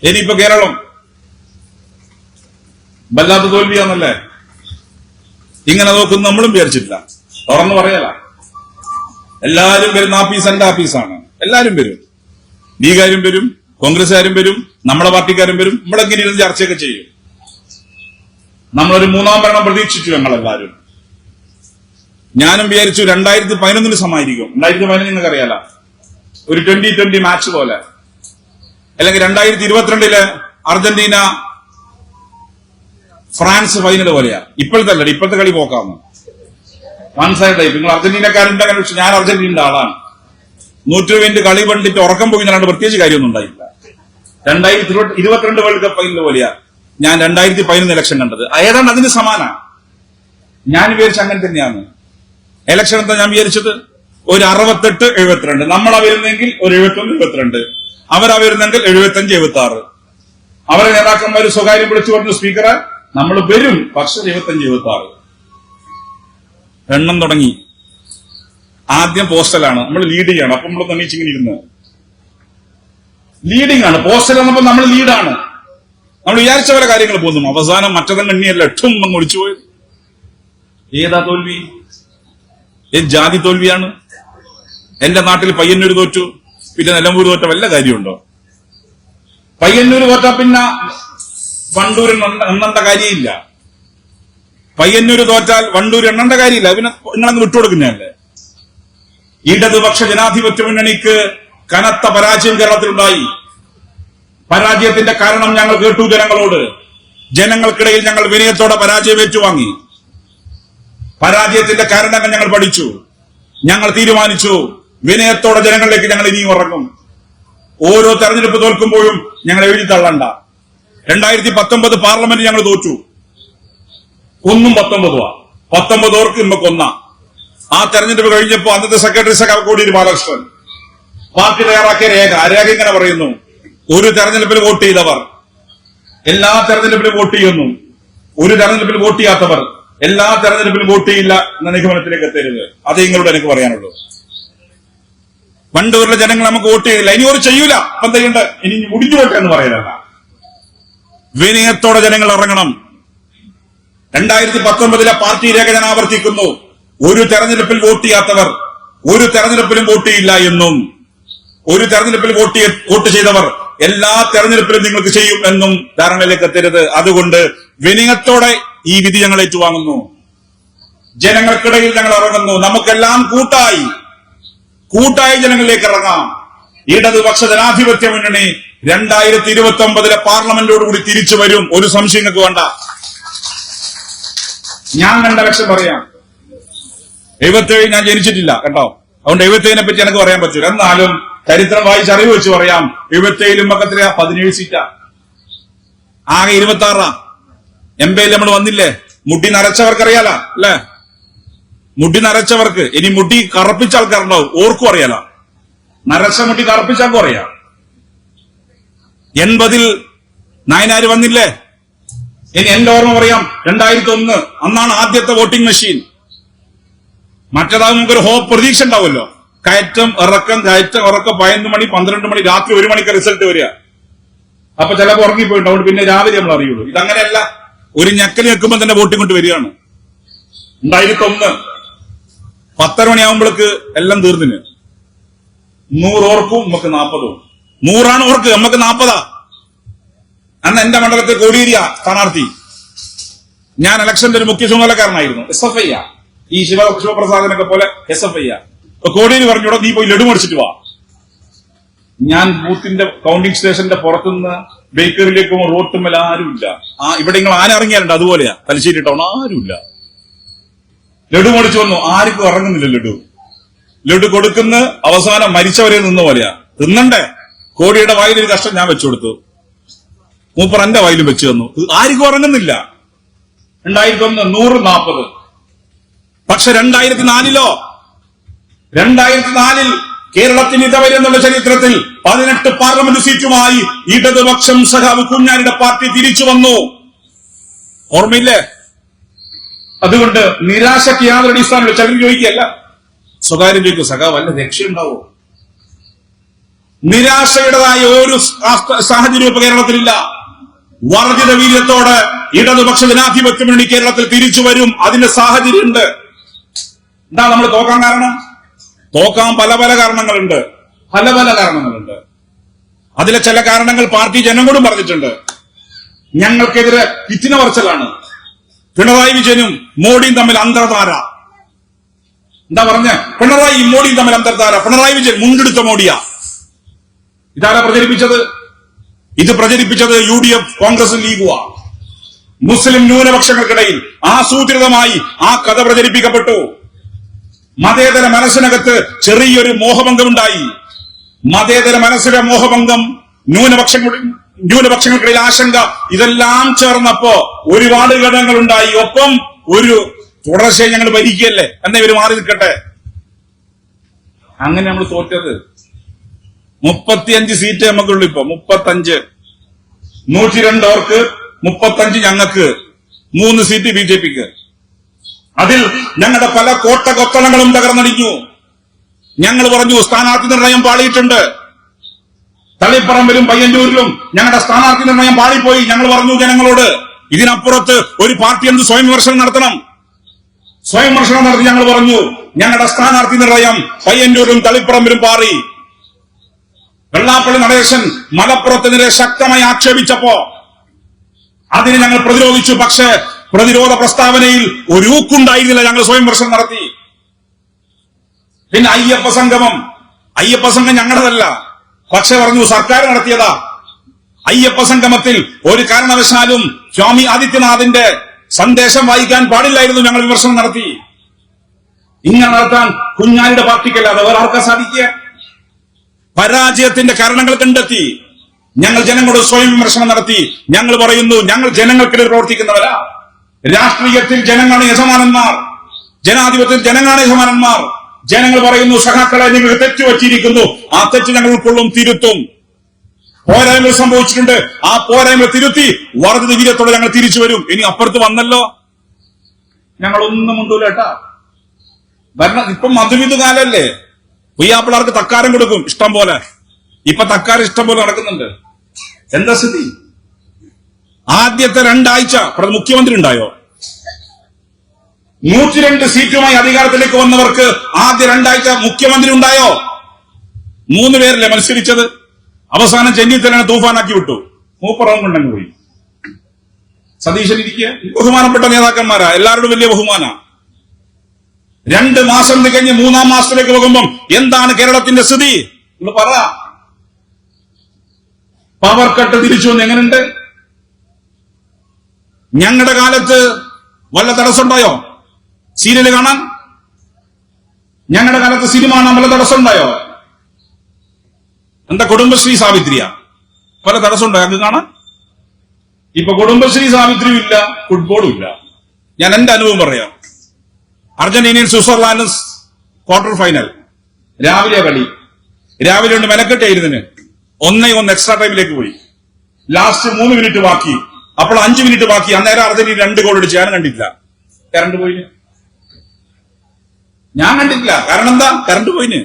ഇനിയിപ്പോ കേരളം വല്ലാത്ത തോൽവിയാന്നല്ലേ ഇങ്ങനെ നോക്കുന്ന നമ്മളും വിചാരിച്ചിട്ടില്ല. തുറന്നു പറയല, എല്ലാരും വരുന്ന ആഫീസ് എന്റെ ആഫീസാണ്. എല്ലാരും വരും, ലീഗുകാരും വരും, കോൺഗ്രസ്സുകാരും വരും, നമ്മളെ പാർട്ടിക്കാരും വരും. നമ്മളെങ്ങനെ ഇരുന്ന് ചർച്ചയൊക്കെ ചെയ്യും. നമ്മളൊരു മൂന്നാം ഭരണം പ്രതീക്ഷിച്ചു ഞങ്ങളെല്ലാരും. ഞാനും വിചാരിച്ചു 2011 സമായിരിക്കും. 2011 നിങ്ങൾക്കറിയാല, ഒരു 2020 മാച്ച് പോലെ. അല്ലെങ്കിൽ 2022 അർജന്റീന ഫ്രാൻസ് ഫൈനൽ പോലെയാ. ഇപ്പോഴത്തെ കളി പോക്കാന്ന് വൺ സൈഡ് ആയി. നിങ്ങൾ അർജന്റീനക്കാരുണ്ട്, പക്ഷെ ഞാൻ അർജന്റീനയുടെ ആളാണ്. 120 കളി കണ്ടിട്ട് ഉറക്കം പോയി ഞാണ്ട് പ്രത്യേകിച്ച് കാര്യമൊന്നും ഉണ്ടായില്ല. 2022 വേൾഡ് കപ്പ് ഫൈനൽ പോലെയാ ഞാൻ 2011 ഇലക്ഷൻ കണ്ടത്. ഏതാണ്ട് അതിന് സമാന. ഞാൻ വിചാരിച്ച അങ്ങനെ തന്നെയാണ് ഇലക്ഷൻ. എന്താ ഞാൻ വിചാരിച്ചത്? ഒരു 68-72. നമ്മളാ വരുന്നെങ്കിൽ ഒരു 71-72, അവരാ വരുന്നെങ്കിൽ 75-76. അവരെ നേതാക്കന്മാര് സ്വകാര്യം വിളിച്ചു പറഞ്ഞു, സ്പീക്കറെ നമ്മൾ വരും, പക്ഷെ 75-76. എണ്ണം തുടങ്ങി. ആദ്യം പോസ്റ്റലാണ്, നമ്മൾ ലീഡ് ചെയ്യണം. അപ്പൊ നമ്മൾ തന്നീച്ചിങ്ങനെ ഇരുന്ന് ലീഡിംഗ് ആണ്. പോസ്റ്റൽ വന്നപ്പോ നമ്മൾ ലീഡാണ്. നമ്മൾ വിചാരിച്ച പോലെ കാര്യങ്ങൾ പോകുന്നു. അവസാനം മറ്റതെണ്ണം എണ്ണിയല്ല, എട്ടും അങ്ങ് ഒളിച്ചുപോയത്. ഏതാ തോൽവി? ഏത് ജാതി തോൽവിയാണ്? എന്റെ നാട്ടിൽ പയ്യന്നൂർ തോറ്റു, പിന്നെ നിലമ്പൂർ തോറ്റ വല്ല കാര്യമുണ്ടോ? പയ്യന്നൂർ തോറ്റാ പിന്നെ വണ്ടൂരിൽ എണ്ണേണ്ട കാര്യമില്ല. പയ്യന്നൂർ തോറ്റാൽ വണ്ടൂർ എണ്ണേണ്ട കാര്യമില്ല. പിന്നെ നിങ്ങളങ്ങ് വിട്ടുകൊടുക്കുന്നതല്ലേ. ഇടതുപക്ഷ ജനാധിപത്യ മുന്നണിക്ക് കനത്ത പരാജയം കേരളത്തിലുണ്ടായി. പരാജയത്തിന്റെ കാരണം ഞങ്ങൾ കേട്ടു ജനങ്ങളോട്. ജനങ്ങൾക്കിടയിൽ ഞങ്ങൾ വിനയത്തോടെ പരാജയം ഏറ്റുവാങ്ങി. പരാജയത്തിന്റെ കാരണങ്ങൾ ഞങ്ങൾ പഠിച്ചു. ഞങ്ങൾ തീരുമാനിച്ചു, വിനയത്തോടെ ജനങ്ങളിലേക്ക് ഞങ്ങൾ ഇനിയും ഇറങ്ങും. ഓരോ തെരഞ്ഞെടുപ്പ് തോൽക്കുമ്പോഴും ഞങ്ങൾ എഴുതി തള്ളണ്ട. 2019 പാർലമെന്റ് ഞങ്ങൾ തോറ്റു. 19 ഓർക്ക് ഇമ്പക്കൊന്ന. ആ തെരഞ്ഞെടുപ്പ് കഴിഞ്ഞപ്പോ അന്നത്തെ സെക്രട്ടറി സഖാവ് കോടിയേരി ബാലകൃഷ്ണൻ പാർട്ടി തയ്യാറാക്കിയ രേഖ ഇങ്ങനെ പറയുന്നു: ഒരു തെരഞ്ഞെടുപ്പിൽ വോട്ട് ചെയ്തവർ എല്ലാ തെരഞ്ഞെടുപ്പിലും വോട്ട് ചെയ്യുന്നു, ഒരു തെരഞ്ഞെടുപ്പിൽ വോട്ട് ചെയ്യാത്തവർ എല്ലാ തെരഞ്ഞെടുപ്പിലും വോട്ട് ചെയ്യില്ല എന്ന നിഗമനത്തിലേക്ക് എത്തരുത്. അത് നിങ്ങളോട് എനിക്ക് പറയാനുള്ളൂ. വണ്ടൂരിലെ ജനങ്ങൾ നമുക്ക് വോട്ട് ചെയ്തില്ല, ഇനി ഒരു ചെയ്യൂല, അപ്പം ചെയ്യണ്ട, ഇനി മുടിഞ്ഞു പോട്ടെ എന്ന് പറയലല്ല. വിനയത്തോടെ ജനങ്ങൾ ഇറങ്ങണം. 2019 പാർട്ടി രേഖ ഞാൻ ആവർത്തിക്കുന്നു: ഒരു തെരഞ്ഞെടുപ്പിൽ വോട്ട് ചെയ്യാത്തവർ ഒരു തെരഞ്ഞെടുപ്പിലും വോട്ട് ചെയ്യില്ല എന്നും, ഒരു തെരഞ്ഞെടുപ്പിൽ വോട്ട് ചെയ്തവർ എല്ലാ തെരഞ്ഞെടുപ്പിലും നിങ്ങൾക്ക് ചെയ്യും എന്നും ധാരണയിലേക്ക് എത്തരുത്. അതുകൊണ്ട് വിനയത്തോടെ ഈ വിധി ഞങ്ങൾ ഏറ്റുവാങ്ങുന്നു. ജനങ്ങൾക്കിടയിൽ ഞങ്ങൾ ഇറങ്ങുന്നു. നമുക്കെല്ലാം കൂട്ടായി ജനങ്ങളിലേക്ക് ഇറങ്ങാം. ഇടതുപക്ഷ ജനാധിപത്യ മുന്നണി 2029 പാർലമെന്റോടുകൂടി തിരിച്ചു വരും. ഒരു സംശയം നിങ്ങൾക്ക് വേണ്ട. ഞാൻ കണ്ട ലക്ഷം പറയാം. 77 ഞാൻ ജനിച്ചിട്ടില്ല കേട്ടോ, അതുകൊണ്ട് 77 പറ്റി എനിക്ക് പറയാൻ പറ്റില്ല. എന്നാലും ചരിത്രം വായിച്ച് അറിവ് വെച്ച് പറയാം. 77 മക്കത്തിലെ 17 സീറ്റാ, ആകെ 26. എംപയിൽ നമ്മൾ വന്നില്ലേ? മുടി നരച്ചവർക്കറിയാല അല്ലെ? മുടി നരച്ചവർക്ക്. ഇനി മുടി കറപ്പിച്ച ആൾക്കാരുണ്ടാവും, ഓർക്കും അറിയാല. നരച്ച മുടി കറപ്പിച്ചാൽക്കും അറിയാം. 80 നായനാര് വന്നില്ലേ? ഇനി എന്റെ ഓർമ്മ പറയാം, 2001 അന്നാണ് ആദ്യത്തെ വോട്ടിംഗ് മെഷീൻ. മറ്റേതാകും നമുക്കൊരു പ്രതീക്ഷ ഉണ്ടാവുമല്ലോ. കയറ്റം ഇറക്കം 11 മണി 12 മണി രാത്രി 1 മണിക്ക് റിസൾട്ട് വരിക. അപ്പൊ ചിലപ്പോൾ ഉറങ്ങിപ്പോയിട്ടുണ്ട്, പിന്നെ രാവിലെ നമ്മൾ അറിയുള്ളൂ. ഇതങ്ങനെയല്ല, ഒരു ഞെക്കൽ ഞെക്കുമ്പോൾ തന്നെ വോട്ടിംഗ് കൊണ്ട് വരികയാണ്. 2001 10 മണിയാവുമ്പോഴേക്ക് എല്ലാം തീർന്നിന്. 100 ഓർക്കും, നമുക്ക് 40. 100 ഓർക്ക്, നമുക്ക് 40. അന്ന് എന്റെ മണ്ഡലത്തിൽ കോടിയേരിയ സ്ഥാനാർത്ഥി. ഞാൻ ഇലക്ഷന്റെ ഒരു മുഖ്യ ചുമതലക്കാരനായിരുന്നു. SFI ഈ ശിവപ്രസാദിനൊക്കെ പോലെ SFI. അപ്പൊ കോടിയേരി പറഞ്ഞോടോ, നീ പോയി ലഡു മേടിച്ചിട്ട് വാ. ഞാൻ ബൂത്തിന്റെ കൗണ്ടിംഗ് സ്റ്റേഷന്റെ പുറത്തുനിന്ന് ബേക്കറിയിലേക്കും റോട്ടുമ്മൽ ആരുമില്ല. ഇവിടെ നിങ്ങൾ ആന ഇറങ്ങിയാലുണ്ട്, അതുപോലെയാ തലശ്ശേരി ടൗൺ, ആരുമില്ല. ലഡു മേടിച്ചു വന്നു, ആർക്കും ഇറങ്ങുന്നില്ല. ലഡു കൊടുക്കുന്ന അവസാനം മരിച്ചവരെ നിന്ന പോലെയാ. തിന്നണ്ടേ? കോടിയുടെ വായിൽ ഒരു കഷ്ടം ഞാൻ വെച്ചു കൊടുത്തു, മൂപ്പർ എന്റെ വായിലും വെച്ചു തന്നു. ആർക്കും ഇറങ്ങുന്നില്ല. 2001 140. പക്ഷെ 2004 കേരളത്തിന് ഇതുവരെ എന്നുള്ള ചരിത്രത്തിൽ 18 പാർലമെന്റ് സീറ്റുമായി ഇടതുപക്ഷം സഖാവ് കുഞ്ഞാലിയുടെ പാർട്ടി തിരിച്ചു വന്നു. ഓർമ്മയില്ലേ? അതുകൊണ്ട് നിരാശയ്ക്ക് യാതൊരു അടിസ്ഥാനമില്ല. ചിലർ ചോദിക്കുകയല്ല, സ്വകാര്യം ചോദിക്കും, സഖാവ് വല്ല രക്ഷയുണ്ടാവോ? നിരാശയുടേതായ ഒരു സാഹചര്യം ഇപ്പൊ കേരളത്തിലില്ല. വർദ്ധിത വീര്യത്തോടെ ഇടതുപക്ഷ ജനാധിപത്യ മുന്നണി കേരളത്തിൽ തിരിച്ചു വരും. അതിന്റെ സാഹചര്യമുണ്ട്. എന്താ നമ്മൾ തോക്കാൻ കാരണം? തോക്കാൻ പല പല കാരണങ്ങളുണ്ട്. അതിലെ ചില കാരണങ്ങൾ പാർട്ടി ജനങ്ങളോടും പറഞ്ഞിട്ടുണ്ട്. ഞങ്ങൾക്കെതിരെ ഫിത്തിന പറച്ചിലാണ്. പിണറായി വിജയനും മോഡിയും തമ്മിൽ അന്തർധാര. എന്താ പറഞ്ഞ? പിണറായിയും മോഡിയും തമ്മിൽ അന്തർധാര. പിണറായി വിജയൻ മുണ്ടെടുത്ത മോഡിയാ. ഇതാരാ പ്രചരിപ്പിച്ചത്? ഇത് പ്രചരിപ്പിച്ചത് UDF, കോൺഗ്രസും ലീഗുവാ. മുസ്ലിം ന്യൂനപക്ഷങ്ങൾക്കിടയിൽ ആസൂത്രിതമായി ആ കഥ പ്രചരിപ്പിക്കപ്പെട്ടു. മതേതര മനസ്സിനകത്ത് ചെറിയൊരു മോഹഭംഗമുണ്ടായി. മതേതര മനസ്സിലെ മോഹഭംഗം, ന്യൂനപക്ഷങ്ങൾക്കിടയിൽ ആശങ്ക, ഇതെല്ലാം ചേർന്നപ്പോ ഒരുപാട് ഘടകങ്ങളുണ്ടായി. ഒപ്പം ഒരു തുടർച്ചയായി ഞങ്ങൾ ഭരിക്കുകയല്ലേ എന്ന ഇവര് മാറി നിൽക്കട്ടെ. അങ്ങനെ നമ്മൾ തോറ്റത്. 35 സീറ്റ് നമുക്കുള്ളൂ ഇപ്പൊ. 35. 102 അവർക്ക്, 35 ഞങ്ങൾക്ക്, 3 സീറ്റ് BJPക്ക്. അതിൽ ഞങ്ങളുടെ പല കോട്ടകൊത്തളങ്ങളും തകർന്നടിഞ്ഞു. ഞങ്ങൾ പറഞ്ഞു സ്ഥാനാർത്ഥി നിർണയം പാളിയിട്ടുണ്ട്. തളിപ്പറമ്പിലും പയ്യന്നൂരിലും ഞങ്ങളുടെ സ്ഥാനാർത്ഥി നിർണയം പാളിപ്പോയി. ഞങ്ങൾ പറഞ്ഞു ജനങ്ങളോട്, ഇതിനപ്പുറത്ത് ഒരു പാർട്ടി എന്ത് സ്വയം വിമർശനം നടത്തണം. സ്വയം വിമർശനം നടത്തി ഞങ്ങൾ പറഞ്ഞു ഞങ്ങളുടെ സ്ഥാനാർത്ഥി നിർണയം പയ്യന്നൂരിലും തളിപ്പറമ്പിലും പാറി. വെള്ളാപ്പള്ളി നടേശൻ മലപ്പുറത്തിനെതിരെ ശക്തമായി ആക്ഷേപിച്ചപ്പോ അതിന് ഞങ്ങൾ പ്രതിരോധിച്ചു. പക്ഷേ പ്രതിരോധ പ്രസ്താവനയിൽ ഒരു ഊക്കുണ്ടായിരുന്നില്ല. ഞങ്ങൾ സ്വയം വിമർശനം നടത്തി. പിന്നെ അയ്യപ്പ സംഘം ഞങ്ങളുടേതല്ല, പക്ഷെ പറഞ്ഞു സർക്കാർ നടത്തിയതാ. അയ്യപ്പ സംഗമത്തിൽ ഒരു കാരണവശാലും സ്വാമി ആദിത്യനാഥിന്റെ സന്ദേശം വായിക്കാൻ പാടില്ലായിരുന്നു. ഞങ്ങൾ വിമർശനം നടത്തി. ഇങ്ങനെ നടത്താൻ കുഞ്ഞാലിയുടെ പാർട്ടിക്കല്ലാതെ വേറെ ആർക്കാ സാധിക്കുക? പരാജയത്തിന്റെ കാരണങ്ങൾ കണ്ടെത്തി ഞങ്ങൾ ജനങ്ങളോട് സ്വയം വിമർശനം നടത്തി. ഞങ്ങൾ പറയുന്നു ഞങ്ങൾ ജനങ്ങൾക്കിടയിൽ പ്രവർത്തിക്കുന്നവരാ. രാഷ്ട്രീയത്തിൽ ജനങ്ങളാണ് യജമാനന്മാർ, ജനാധിപത്യത്തിൽ ജനങ്ങളാണ് യജമാനന്മാർ. ജനങ്ങൾ പറയുന്നു സഖാക്കളെ നിങ്ങൾ തെറ്റ് വച്ചിരിക്കുന്നു, ആ തെറ്റ് ഞങ്ങൾ ഉൾക്കൊള്ളും, തിരുത്തും. പോരായ്മകൾ സംഭവിച്ചിട്ടുണ്ട്, ആ പോരായ്മ തിരുത്തി വർദ്ധിത വീര്യത്തോടെ ഞങ്ങൾ തിരിച്ചു വരും. ഇനി അപ്പുറത്ത് വന്നല്ലോ, ഞങ്ങളൊന്നും മുണ്ടൂല കേട്ടാ. ഭരണം ഇപ്പം മധുവിധു കാലല്ലേ, പുയ്യാപ്പിളാർക്ക് തക്കാരം കൊടുക്കും ഇഷ്ടം പോലെ. ഇപ്പൊ തക്കാരം ഇഷ്ടം പോലെ നടക്കുന്നുണ്ട്. എന്താ സ്ഥിതി? ആദ്യത്തെ 2 ആഴ്ച മുഖ്യമന്ത്രി ഉണ്ടായോ? 102 സീറ്റുമായി അധികാരത്തിലേക്ക് വന്നവർക്ക് ആദ്യ 2 ആഴ്ച മുഖ്യമന്ത്രി ഉണ്ടായോ? 3 പേരല്ലേ മത്സരിച്ചത്. അവസാനം ചെന്നിത്തലനെ തൂഫാനാക്കി വിട്ടു. മൂപ്പറവും കൊണ്ടങ്ങ് പോയി. സതീശൻ ഇരിക്കുക. ബഹുമാനപ്പെട്ട നേതാക്കന്മാരാ, എല്ലാവരോടും വലിയ ബഹുമാന. 2 മാസം തികഞ്ഞ് 3-ാം മാസത്തിലേക്ക് പോകുമ്പം എന്താണ് കേരളത്തിന്റെ സ്ഥിതി എന്ന് പറ. പവർ കട്ട് തിരിച്ചു വന്ന് എങ്ങനെയുണ്ട്? ഞങ്ങളുടെ കാലത്ത് വല്ല തടസ്സമുണ്ടായോ സീരിയല് കാണാൻ? ഞങ്ങളുടെ കാലത്ത് സിനിമ കാണാൻ വല്ല തടസ്സമുണ്ടായോ? എന്താ കുടുംബശ്രീ സാവിത്രിയാ? പല തടസ്സമുണ്ടോ ഞങ്ങൾക്ക് കാണാൻ? ഇപ്പൊ കുടുംബശ്രീ സാവിത്രിയും ഇല്ല, ഫുട്ബോളും ഇല്ല. ഞാൻ എന്റെ അനുഭവം പറയാം. അർജന്റീനയും സ്വിറ്റ്സർലാൻഡും ക്വാർട്ടർ ഫൈനൽ. രാവിലെ കളി. രാവിലെ കൊണ്ട് മെനക്കെട്ടായിരുന്നതിന് 1-1 എക്സ്ട്രാ ടൈമിലേക്ക് പോയി. ലാസ്റ്റ് 3 മിനിറ്റ് ബാക്കി. അപ്പോൾ 5 മിനിറ്റ് ബാക്കി. അന്നേരം അർജന്റീന 2 ഗോൾ അടിച്ച് ഞാൻ കണ്ടില്ല. കറണ്ട് പോയിന്. ഞാൻ കണ്ടിട്ടില്ല. കാരണം എന്താ? കറണ്ട് പോയിന്.